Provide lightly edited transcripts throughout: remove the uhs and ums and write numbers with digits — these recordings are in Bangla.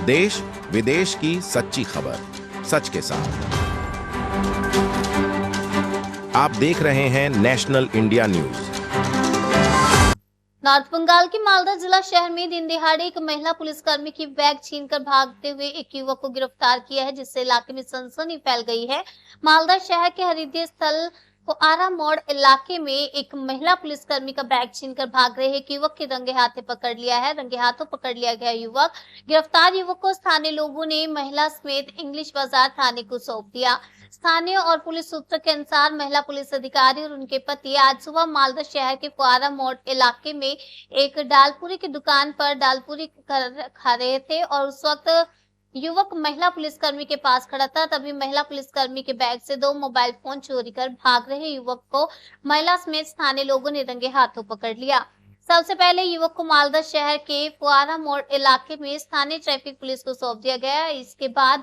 देश विदेश की सच्ची खबर सच के साथ। आप देख रहे हैं national India news. North Bengal के मालदा जिला शहर में दिन दिहाड़े एक महिला पुलिसकर्मी की बैग छीनकर भागते हुए एक युवक को गिरफ्तार किया है, जिससे इलाके में सनसनी फैल गई है। मालदा शहर के हरिदय स्थल फुआरा मोड़ इलाके में एक महिला पुलिसकर्मी का बैग छीनकर भाग रहे एक युवक के रंगे हाथों पकड़ लिया गया युवक। गिरफ्तार युवक को स्थानीय लोगों ने महिला समेत इंग्लिश बाजार थाने को सौंप दिया। स्थानीय और पुलिस सूत्र के अनुसार महिला पुलिस अधिकारी और उनके पति आज सुबह मालदा शहर के फुआरा मोड़ इलाके में एक दालपूरी की दुकान पर दालपूरी खा रहे थे और उस वक्त युवक महिला पुलिसकर्मी के पास खड़ा था। तभी महिला पुलिसकर्मी के बैग से 2 मोबाइल फोन चोरी कर भाग रहे युवक को महिला समेत स्थानीय लोगों ने रंगे हाथों पकड़ लिया। सबसे पहले युवक को मालदा शहर के फुआरा मोड़ इलाके में स्थानीय ट्रैफिक पुलिस को सौंप दिया गया। इसके बाद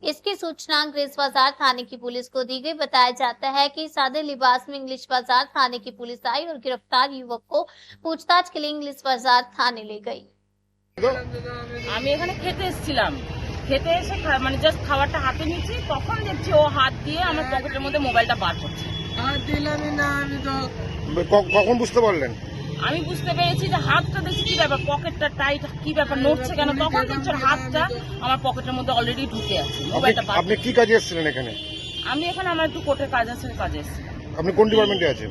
इसकी सूचना ग्रेस बाजार थाने की पुलिस को दी गई। बताया जाता है कि सादे लिबास में इंग्लिश बाजार थाने की पुलिस आई और गिरफ्तार युवक को पूछताछ के लिए इंग्लिश बाजार थाने ले गई। খেতে এসে মানে জাস্ট খাবারটা হাতে নিয়েছি, তখন দেখছি ও হাত দিয়ে আমার পকেটের মধ্যে মোবাইলটা বার করছে। কখন বুঝতে পারলেন? আমি বুঝতে পেরেছি যে হাতটা দেখছি কি ব্যাপার, পকেটটা টাইট, কি ব্যাপার নড়ছে কেন, তখন দেখছি ওর হাতটা আমার পকেটের মধ্যে অলরেডি ঢুকে আছে। মোবাইলটা বার। আপনি কি কাজে এসেছিলেন এখানে? আমি এখানে আমার একটু কোর্টের কাজ আছে, কাজে এসেছিলাম। আপনি কোন ডিপার্টমেন্টে আছেন?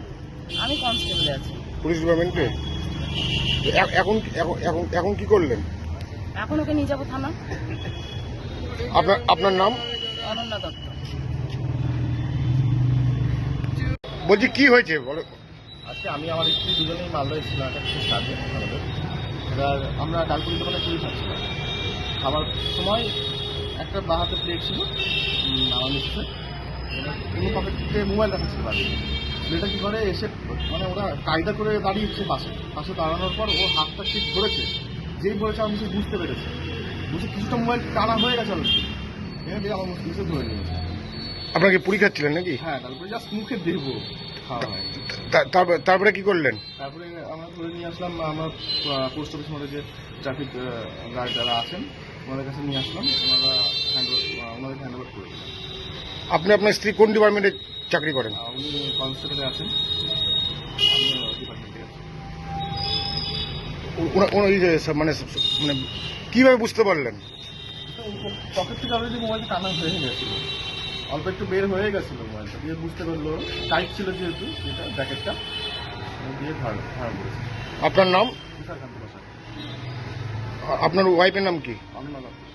আমি কনস্টেবলে আছি। পুলিশ ডিপার্টমেন্টে? এখন কি করলেন? এখন ওকে নিয়ে যাবো থানা। আপনার নাম? অনন্যা দত্ত। বলছি কি হয়েছে বলো। আজকে আমি আমার স্ত্রী দুজনেই মালদা এসেছিলাম একটা বিশেষ কাজে আমাদের। এবার আমরা ডালপুরি দোকানে চুরি খাচ্ছিলাম। খাবার সময় একটা বা হাতে প্লেট ছিল আমার মিস্ত্রি, অন্য পকেটে মোবাইল রাখা ছিল। প্লেটটা কী করে এসে মানে ওরা কায়দা করে দাঁড়িয়েছে পাশে দাঁড়ানোর পর ও হাতটা ঠিক ধরেছে। যেই ধরেছে আমি বুঝতে পেরেছি, কিছুটা মোবাইল টানা হয়ে গেছে অলরেডি। এখানে দিয়ে আমার মুসলিমে ধরে নিয়েছে। আপনাকে পুরি খাচ্ছিলেন নাকি? হ্যাঁ, তারপরে জাস্ট মুখে দেবো খাওয়া হয়। তারপরে কি করলেন? তারপরে আমরা ধরে নিয়ে আসলাম, আমরা পোস্ট অফিস মোড়ে যে ট্রাফিক গার্ড যারা আছেন ওনাদের কাছে নিয়ে আসলাম। ওনাদেরকে হ্যান্ড ওভার করে দিলাম। আপনি আপনার স্ত্রী কোন ডিপার্টমেন্টে চাকরি করেন? উনি কনস্টেবলে আছেন, আমি ডিপার্টমেন্টে আছি। মানে কিভাবে বুঝতে পারলেন? পকেট থেকে অলরেডি মোবাইলটা টানা হয়ে গেছিল, অল্প একটু বের হয়ে গেছিল মোবাইলটা, দিয়ে বুঝতে পারলো টাইট ছিল যেহেতু এটা জ্যাকেটটা দিয়ে ধরা পড়েছে। আপনার নাম? তুষারকান্ত বসাক। আপনার ওয়াইফের নাম কি? অনন্যা দত্ত।